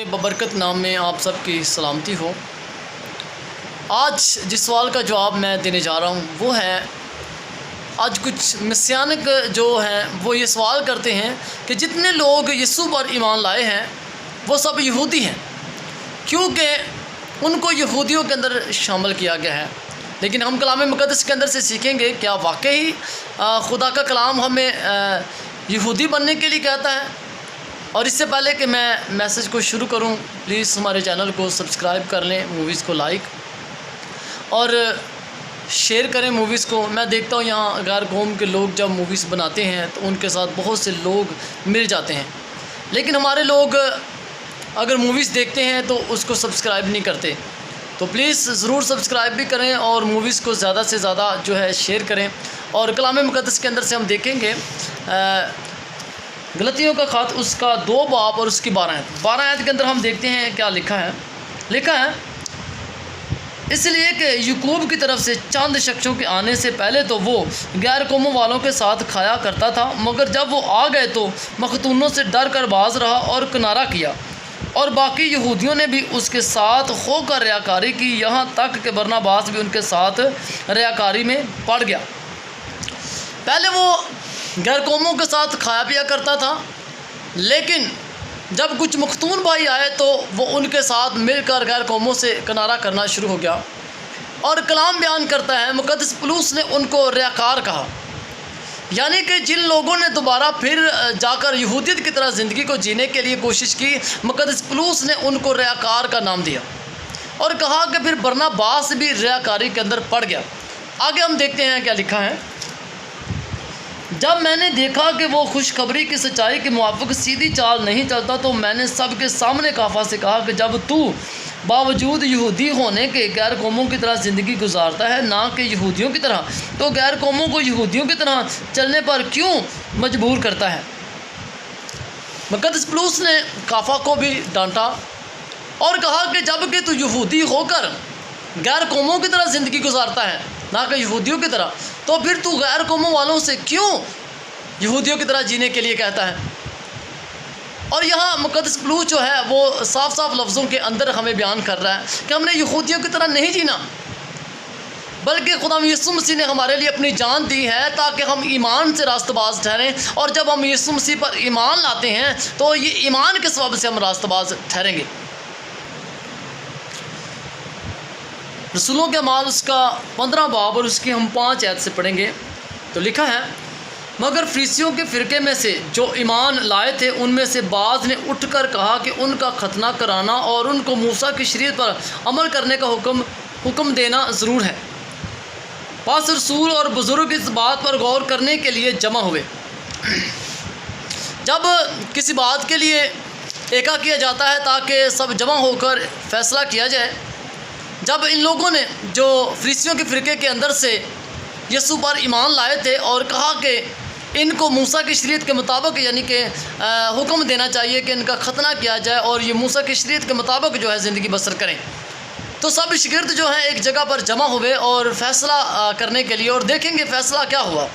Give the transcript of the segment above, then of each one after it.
ببرکت نام میں آپ سب کی سلامتی ہو۔ آج جس سوال کا جواب میں دینے جا رہا ہوں وہ ہے، آج کچھ مسیانک جو ہیں وہ یہ سوال کرتے ہیں کہ جتنے لوگ یسوع پر ایمان لائے ہیں وہ سب یہودی ہیں، کیونکہ ان کو یہودیوں کے اندر شامل کیا گیا ہے۔ لیکن ہم کلام مقدس کے اندر سے سیکھیں گے کیا واقعی خدا کا کلام ہمیں یہودی بننے کے لیے کہتا ہے؟ اور اس سے پہلے کہ میں میسج کو شروع کروں، پلیز ہمارے چینل کو سبسکرائب کر لیں، موویز کو لائک اور شیئر کریں موویز کو۔ میں دیکھتا ہوں یہاں غیر قوم کے لوگ جب موویز بناتے ہیں تو ان کے ساتھ بہت سے لوگ مل جاتے ہیں، لیکن ہمارے لوگ اگر موویز دیکھتے ہیں تو اس کو سبسکرائب نہیں کرتے۔ تو پلیز ضرور سبسکرائب بھی کریں اور موویز کو زیادہ سے زیادہ جو ہے شیئر کریں۔ اور کلام مقدس کے اندر سے ہم دیکھیں گے غلطیوں کا خط اس کا 2 باب اور اس کی 12 آیت کے اندر ہم دیکھتے ہیں کیا لکھا ہے اس لیے کہ یعقوب کی طرف سے چند شخصوں کے آنے سے پہلے تو وہ غیر قوموں والوں کے ساتھ کھایا کرتا تھا، مگر جب وہ آ گئے تو مختونوں سے ڈر کر باز رہا اور کنارہ کیا، اور باقی یہودیوں نے بھی اس کے ساتھ ہو کر ریاکاری کی، یہاں تک کہ برناباس بھی ان کے ساتھ ریاکاری میں پڑ گیا۔ پہلے وہ غیر قوموں کے ساتھ کھایا پیا کرتا تھا، لیکن جب کچھ مختون بھائی آئے تو وہ ان کے ساتھ مل کر غیر قوموں سے کنارہ کرنا شروع ہو گیا۔ اور کلام بیان کرتا ہے مقدس پولس نے ان کو ریاکار کہا، یعنی کہ جن لوگوں نے دوبارہ پھر جا کر یہودیت کی طرح زندگی کو جینے کے لیے کوشش کی، مقدس پولس نے ان کو ریاکار کا نام دیا اور کہا کہ پھر برناباس بھی ریاکاری کے اندر پڑ گیا۔ آگے ہم دیکھتے ہیں کیا لکھا ہے۔ جب میں نے دیکھا کہ وہ خوشخبری کی سچائی کے موافق سیدھی چال نہیں چلتا تو میں نے سب کے سامنے کافہ سے کہا کہ جب تو باوجود یہودی ہونے کے غیر قوموں کی طرح زندگی گزارتا ہے، نہ کہ یہودیوں کی طرح، تو غیر قوموں کو یہودیوں کی طرح چلنے پر کیوں مجبور کرتا ہے؟ مقدس پولس نے کافہ کو بھی ڈانٹا اور کہا کہ جب کہ تو یہودی ہو کر غیر قوموں کی طرح زندگی گزارتا ہے نہ کہ یہودیوں کی طرح، تو پھر تو غیر قوموں والوں سے کیوں یہودیوں کی طرح جینے کے لیے کہتا ہے؟ اور یہاں مقدس پولس جو ہے وہ صاف صاف لفظوں کے اندر ہمیں بیان کر رہا ہے کہ ہم نے یہودیوں کی طرح نہیں جینا، بلکہ خدا یسوع مسیح نے ہمارے لیے اپنی جان دی ہے تاکہ ہم ایمان سے راست باز ٹھہریں، اور جب ہم یسوع مسیح پر ایمان لاتے ہیں تو یہ ایمان کے سبب سے ہم راست باز ٹھہریں گے۔ رسولوں کے اعمال اس کا 15 باب اور اس کی ہم 5 آیت سے پڑھیں گے تو لکھا ہے، مگر فریسیوں کے فرقے میں سے جو ایمان لائے تھے ان میں سے بعض نے اٹھ کر کہا کہ ان کا ختنہ کرانا اور ان کو موسیٰ کی شریعت پر عمل کرنے کا حکم دینا ضرور ہے۔ پس رسول اور بزرگ اس بات پر غور کرنے کے لیے جمع ہوئے۔ جب کسی بات کے لیے ایکا کیا جاتا ہے تاکہ سب جمع ہو کر فیصلہ کیا جائے، جب ان لوگوں نے جو فریسیوں کے فرقے کے اندر سے یسوع پر ایمان لائے تھے اور کہا کہ ان کو موسیٰ کی شریعت کے مطابق یعنی کہ حکم دینا چاہیے کہ ان کا ختنہ کیا جائے اور یہ موسیٰ کی شریعت کے مطابق جو ہے زندگی بسر کریں، تو سب شاگرد جو ہیں ایک جگہ پر جمع ہوئے اور فیصلہ کرنے کے لیے، اور دیکھیں گے فیصلہ کیا ہوا۔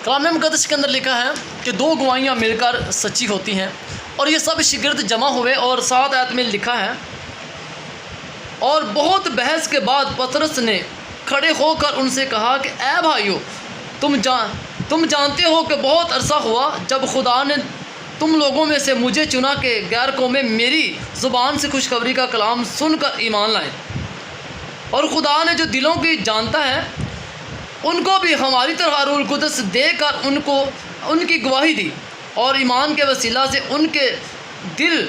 کلام مقدس کے اندر لکھا ہے کہ 2 گواہیاں مل کر سچی ہوتی ہیں، اور یہ سب شاگرد جمع ہوئے، اور 7 آیت میں لکھا ہے، اور بہت بحث کے بعد پطرس نے کھڑے ہو کر ان سے کہا کہ اے بھائیو، تم جانتے ہو کہ بہت عرصہ ہوا جب خدا نے تم لوگوں میں سے مجھے چنا کہ غیر قومیں میری زبان سے خوشخبری کا کلام سن کر ایمان لائیں، اور خدا نے جو دلوں کی جانتا ہے ان کو بھی ہماری طرح روح القدس دے کر ان کی گواہی دی، اور ایمان کے وسیلہ سے ان کے دل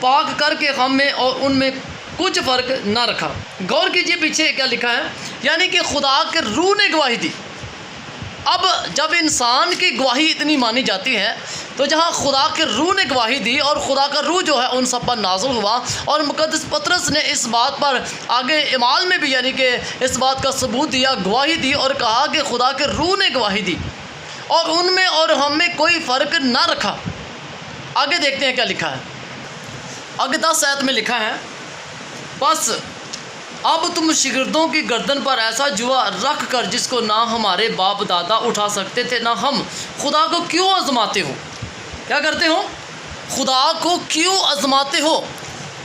پاک کر کے ہم میں اور ان میں کچھ فرق نہ رکھا۔ غور کیجئے پیچھے کیا لکھا ہے، یعنی کہ خدا کے روح نے گواہی دی۔ اب جب انسان کی گواہی اتنی مانی جاتی ہے تو جہاں خدا کے روح نے گواہی دی اور خدا کا روح جو ہے ان سب پر نازل ہوا، اور مقدس پطرس نے اس بات پر آگے اعمال میں بھی یعنی کہ اس بات کا ثبوت دیا، گواہی دی، اور کہا کہ خدا کے روح نے گواہی دی اور ان میں اور ہم میں کوئی فرق نہ رکھا۔ آگے دیکھتے ہیں کیا لکھا ہے۔ آگے 10 آیت میں لکھا ہے، بس اب تم شاگردوں کی گردن پر ایسا جوا رکھ کر جس کو نہ ہمارے باپ دادا اٹھا سکتے تھے نہ ہم، خدا کو کیوں آزماتے ہو؟ کیا کرتے ہو؟ خدا کو کیوں آزماتے ہو؟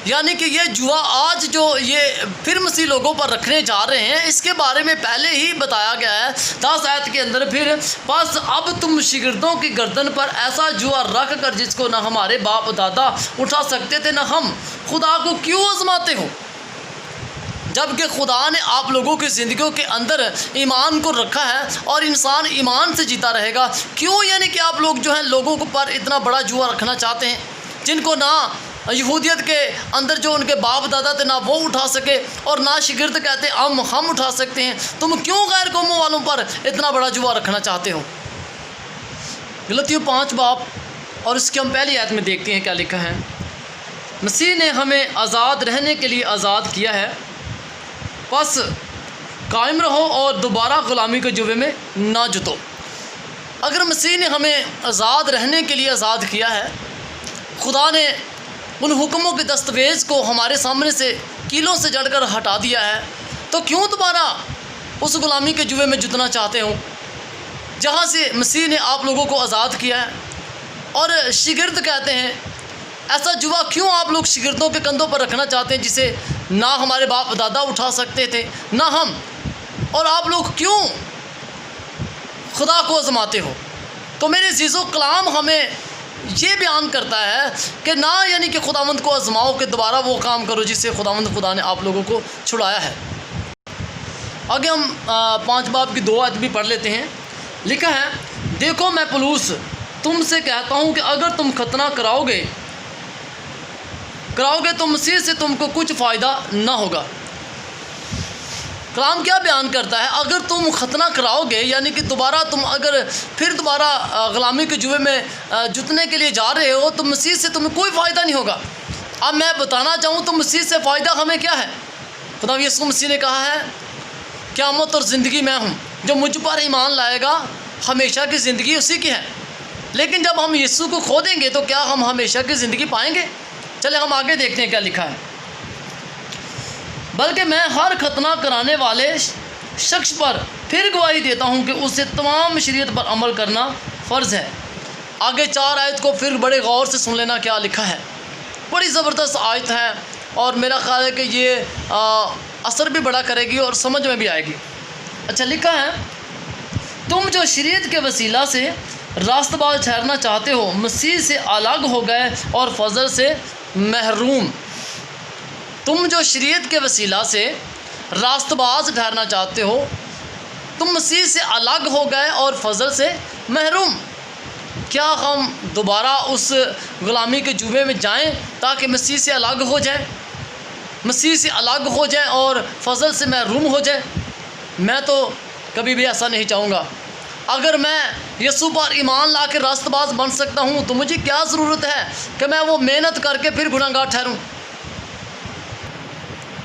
یعنی کہ یہ جوا آج جو یہ پھر مسیح لوگوں پر رکھنے جا رہے ہیں، اس کے بارے میں پہلے ہی بتایا گیا ہے 10 آیت کے اندر، پھر بس اب تم شاگردوں کی گردن پر ایسا جوا رکھ کر جس کو نہ ہمارے باپ دادا اٹھا سکتے تھے نہ ہم، خدا کو کیوں آزماتے ہو؟ جبکہ خدا نے آپ لوگوں کی زندگیوں کے اندر ایمان کو رکھا ہے اور انسان ایمان سے جیتا رہے گا، کیوں یعنی کہ آپ لوگ جو ہیں لوگوں پر اتنا بڑا جوا رکھنا چاہتے ہیں جن کو نہ یہودیت کے اندر جو ان کے باپ دادا تھے نہ وہ اٹھا سکے اور نہ شاگرد کہتے ہم اٹھا سکتے ہیں؟ تم کیوں غیر قوموں والوں پر اتنا بڑا جوا رکھنا چاہتے ہو؟ غلطیوں 5 باب اور اس کی ہم پہلی آیت میں دیکھتے ہیں کیا لکھا ہے۔ مسیح نے ہمیں آزاد رہنے کے لیے آزاد کیا ہے، پس قائم رہو اور دوبارہ غلامی کے جوے میں نہ جتو۔ اگر مسیح نے ہمیں آزاد رہنے کے لیے آزاد کیا ہے، خدا نے ان حکموں کے دستاویز کو ہمارے سامنے سے کیلوں سے جڑ کر ہٹا دیا ہے، تو کیوں دوبارہ اس غلامی کے جوے میں جتنا چاہتے ہو جہاں سے مسیح نے آپ لوگوں کو آزاد کیا ہے؟ اور شاگرد کہتے ہیں، ایسا جوا کیوں آپ لوگ شاگردوں کے کندھوں پر رکھنا چاہتے ہیں جسے نہ ہمارے باپ دادا اٹھا سکتے تھے نہ ہم؟ اور آپ لوگ کیوں خدا کو آزماتے ہو؟ تو میرے عزیزو، کلام ہمیں یہ بیان کرتا ہے کہ نہ یعنی کہ خداوند کو آزماؤ کہ دوبارہ وہ کام کرو جس سے خدا نے آپ لوگوں کو چھڑایا ہے۔ آگے ہم 5 باب کی 2 آیت بھی پڑھ لیتے ہیں۔ لکھا ہے، دیکھو میں پولس تم سے کہتا ہوں کہ اگر تم ختنہ کراؤ گے تو مسیح سے تم کو کچھ فائدہ نہ ہوگا۔ کلام کیا بیان کرتا ہے؟ اگر تم ختنہ کراؤ گے یعنی کہ پھر دوبارہ غلامی کے جوے میں جتنے کے لیے جا رہے ہو تو مسیح سے تمہیں کوئی فائدہ نہیں ہوگا۔ اب میں بتانا چاہوں تو مسیح سے فائدہ ہمیں کیا ہے؟ خدا یسوع مسیح نے کہا ہے، قیامت اور زندگی میں ہوں، جو مجھ پر ایمان لائے گا ہمیشہ کی زندگی اسی کی ہے۔ لیکن جب ہم یسوع کو کھو دیں گے تو کیا ہم ہمیشہ کی زندگی پائیں گے؟ چلے ہم آگے دیکھتے ہیں کیا لکھا ہے۔ بلکہ میں ہر ختنہ کرانے والے شخص پر پھر گواہی دیتا ہوں کہ اسے تمام شریعت پر عمل کرنا فرض ہے۔ آگے 4 آیت کو پھر بڑے غور سے سن لینا کیا لکھا ہے۔ بڑی زبردست آیت ہے اور میرا خیال ہے کہ یہ اثر بھی بڑا کرے گی اور سمجھ میں بھی آئے گی۔ اچھا، لکھا ہے، تم جو شریعت کے وسیلہ سے راست باز ٹھہرنا چاہتے ہو مسیح سے الگ ہو گئے اور فضل سے محروم۔ تم جو شریعت کے وسیلہ سے راست باز ٹھہرنا چاہتے ہو تم مسیح سے الگ ہو گئے اور فضل سے محروم۔ کیا ہم دوبارہ اس غلامی کے جوے میں جائیں تاکہ مسیح سے الگ ہو جائیں، مسیح سے الگ ہو جائیں اور فضل سے محروم ہو جائیں؟ میں تو کبھی بھی ایسا نہیں چاہوں گا۔ اگر میں یسوع پر ایمان لا کے راست باز بن سکتا ہوں تو مجھے کیا ضرورت ہے کہ میں وہ محنت کر کے پھر گناہ گار ٹھہروں؟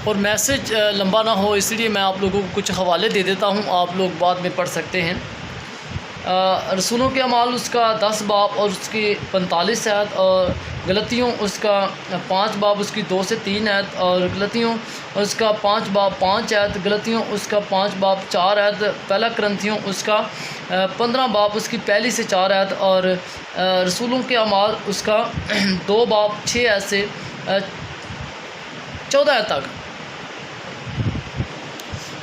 اور میسج لمبا نہ ہو اس لیے میں آپ لوگوں کو کچھ حوالے دے دیتا ہوں، آپ لوگ بعد میں پڑھ سکتے ہیں۔ رسولوں کے اعمال اس کا 10 باب اور اس کی 45 آیت، اور غلطیوں اس کا 5 باب اس کی 2 سے 3 آیت، اور غلطیوں اس کا 5 باب 5 آیت، غلطیوں اس کا 5 باب 4 آیت، پہلا کرنتھیوں اس کا 15 باب اس کی 1 سے 4 آیت، اور رسولوں کے اعمال اس کا 2 باب 6 آیت سے 14 آیت تک،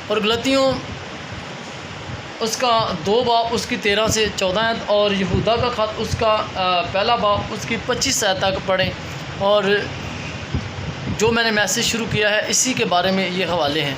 اور غلطیوں اس کا 2 باب اس کی 13 سے 14 آیت، اور یہودا کا خط اس کا 1 باب اس کی 25 آیت تک پڑھیں۔ اور جو میں نے میسج شروع کیا ہے اسی کے بارے میں یہ حوالے ہیں۔